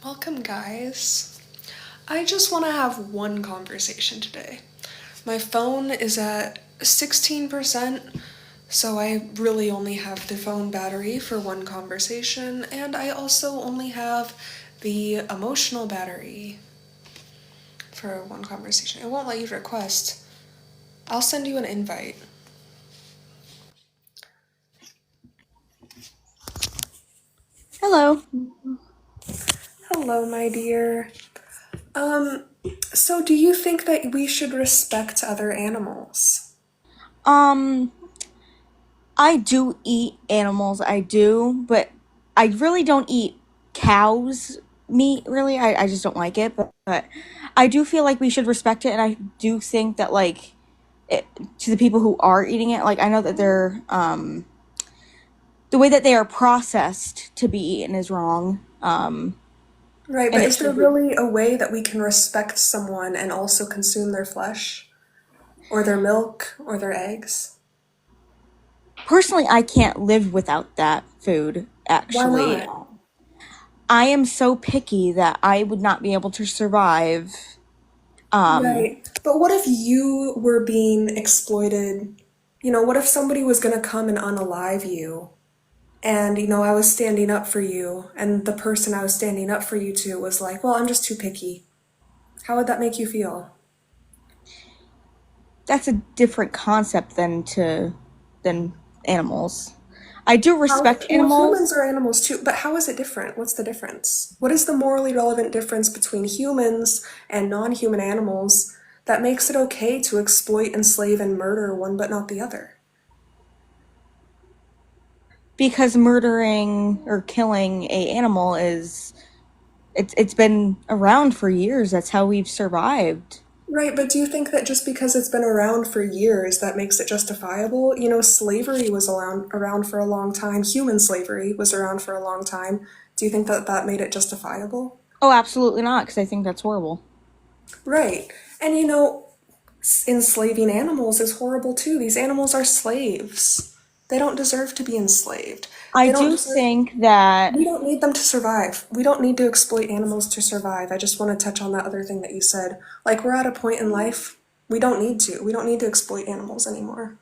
Welcome, guys. I just want to have one conversation today. My phone is at 16%, so I really only have the phone battery for one conversation, and I also only have the emotional battery for one conversation. It won't let you request. I'll send you an invite. Hello. Hello, my dear. Um, so do you think that we should respect other animals? Um, I do eat animals, I do, but I really don't eat cows meat, really. I just don't like it, but I do feel like we should respect it, and I do think that, like, it, to the people who are eating it, like, I know that the way that they are processed to be eaten is wrong, Right, and but it is there should be. really a way that we can respect someone and also consume their flesh? Or their milk? Or their eggs? Personally, I can't live without that food, Why actually. not? I am so picky that I would not be able to survive. Um, Right. But what if you were being exploited? What if somebody was gonna come and unalive you? And, I was standing up for you, and the person I was standing up for you to was like, well, I'm just too picky. How would that make you feel? that's a different concept than animals. I do How, respect well, humans animals. are animals too, but how is it different? What's the difference? What is the morally relevant difference between humans and non-human animals that makes it okay to exploit, enslave, and murder one but not the other? Because murdering or killing a animal is it's been around for years. That's how we've survived. Right, but do you think that just because it's been around for years, that makes it justifiable? Slavery was around for a long time. Human slavery was around for a long time. Do you think that that made it justifiable? Oh, absolutely not, because I think that's horrible. Right. And enslaving animals is horrible too. These animals are slaves. They don't deserve to be enslaved. I They don't do deserve. think that We don't need them to survive. We don't need to exploit animals to survive. I just want to touch on that other thing that you said. Like, we're at a point in life, we don't need to. We don't need to exploit animals anymore.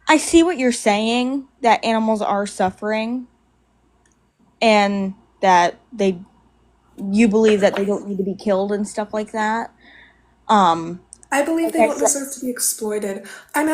I see what you're saying, that animals are suffering and that they you believe that they don't need to be killed and stuff like that. Um, I believe like they I don't said, deserve to be exploited. I'm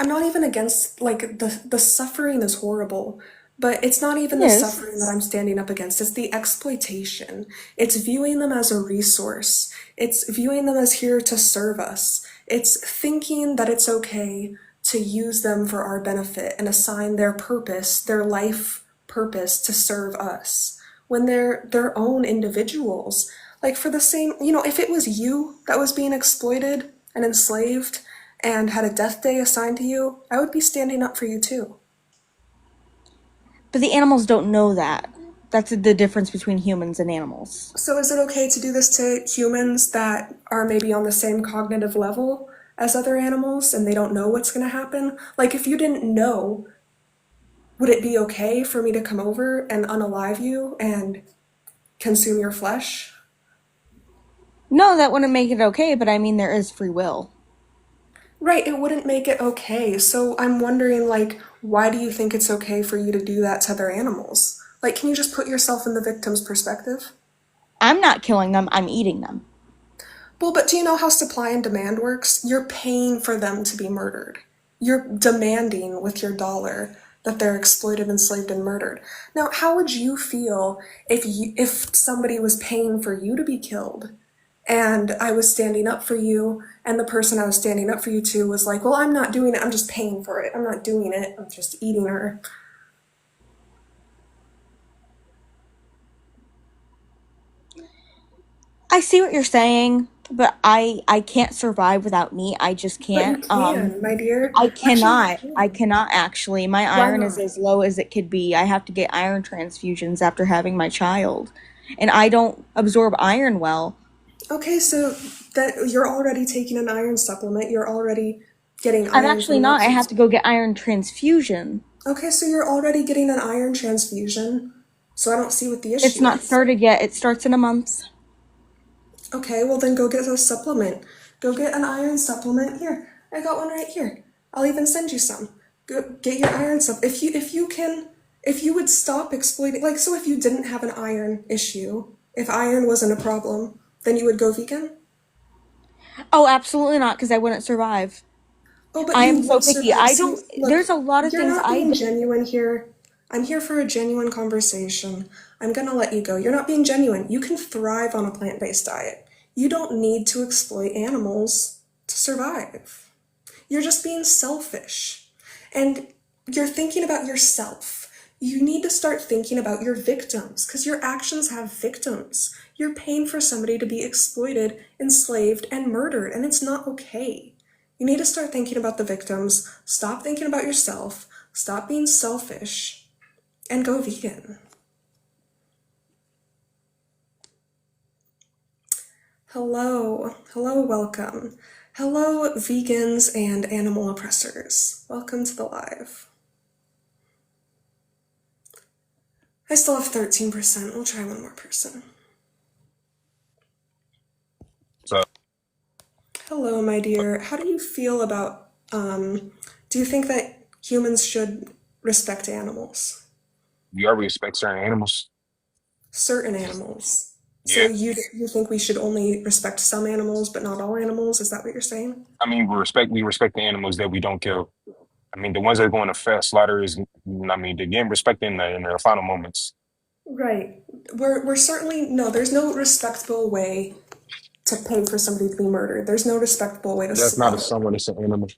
not even against, like, the suffering is horrible, but it's not even it the is. suffering that I'm standing up against. It's the exploitation. It's viewing them as a resource. It's viewing them as here to serve us. It's thinking that it's okay to use them for our benefit and assign their purpose, their life purpose to serve us when they're their own individuals. Like, for the same, if it was you that was being exploited and enslaved and had a death day assigned to you, I would be standing up for you too. But the animals don't know that. That's the difference between humans and animals. So is it okay to do this to humans that are maybe on the same cognitive level as other animals and they don't know what's going to happen? Like, if you didn't know, would it be okay for me to come over and unalive you and consume your flesh? No, that wouldn't make it okay, but I mean, there is free will. Right, it wouldn't make it okay. So I'm wondering, like, why do you think it's okay for you to do that to other animals? Like, can you just put yourself in the victim's perspective? I'm not killing them, I'm eating them. Well, but do you know how supply and demand works? You're paying for them to be murdered. You're demanding with your dollar that they're exploited, enslaved, and murdered. Now, how would you feel if somebody was paying for you to be killed, and I was standing up for you, and the person I was standing up for you to was like, "Well, I'm not doing it. I'm just paying for it. I'm not doing it. I'm just eating her." I see what you're saying, but I can't survive without meat. I just But you can't. can, my dear. I Actually, you cannot. I can. cannot actually. My Why iron is not? as low as it could be. I have to get iron transfusions after having my child. And I don't absorb iron well. Okay, so that you're already taking an iron supplement. You're already getting I'm iron actually from that not. I have source. to go get iron transfusion. Okay, so you're already getting an iron transfusion. So I don't see what the It's issue not is. started yet. It starts in a month. Okay, well then go get a supplement. Go get an iron supplement. Here, I got one right here. I'll even send you some. Go get your iron stuff. If you would stop exploiting, like, so if you didn't have an iron issue, if iron wasn't a problem, then you would go vegan? Oh, absolutely not, because I wouldn't survive. Oh, but I you am so would picky. survive. I See, don't, look, there's a lot of you're things not I being don't. genuine here. I'm here for a genuine conversation. I'm gonna let you go. You're not being genuine. You can thrive on a plant-based diet. You don't need to exploit animals to survive. You're just being selfish. And you're thinking about yourself. You need to start thinking about your victims because your actions have victims. You're paying for somebody to be exploited, enslaved, and murdered, and it's not okay. You need to start thinking about the victims, stop thinking about yourself, stop being selfish, and go vegan. Hello, hello, welcome. Hello, vegans and animal oppressors. Welcome to the live. I still have 13%. We'll try one more person. So Hello, my dear. How do you feel about, do you think that humans should respect animals? you already respect certain animals. Certain animals. So Yeah. you think we should only respect some animals but not all animals? Is that what you're saying? I mean, we respect the animals that we don't kill. I mean, the ones that are going to slaughter is, I mean, again, respecting in their final moments. Right. We're certainly, no, there's no respectable way to pay for somebody to be murdered. There's no respectable way to That's not a slaughter. someone, it's an animal.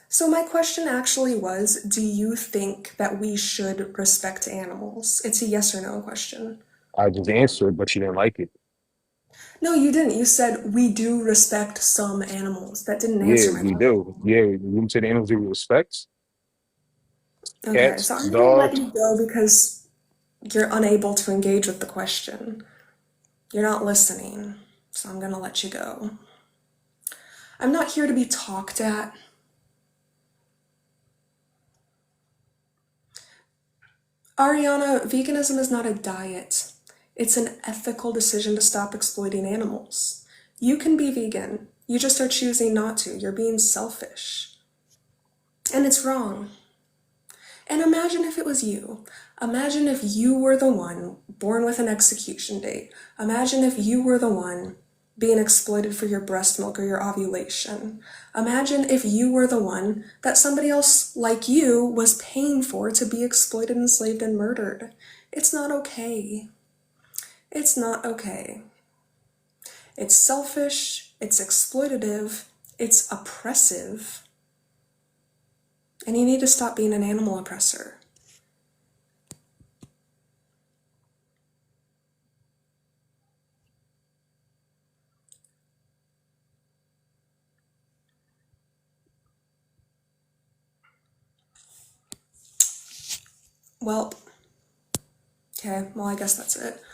So my question actually was, do you think that we should respect animals? It's a yes or no question. I just answered, but you didn't like it. No, you didn't. You said we do respect some animals. That didn't Yeah, answer my we question. do. Yeah, you say the animals we respect. Okay, Cats, so I'm gonna let dogs. you go because you're unable to engage with the question. You're not listening, so I'm gonna let you go. I'm not here to be talked at. Ariana, veganism is not a diet. It's an ethical decision to stop exploiting animals. You can be vegan. You just are choosing not to. You're being selfish. And it's wrong. And imagine if it was you. Imagine if you were the one born with an execution date. Imagine if you were the one being exploited for your breast milk or your ovulation. Imagine if you were the one that somebody else like you was paying for to be exploited, enslaved, and murdered. It's not okay. It's not okay. It's selfish, it's exploitative, it's oppressive, and you need to stop being an animal oppressor. Well, okay, well, I guess that's it.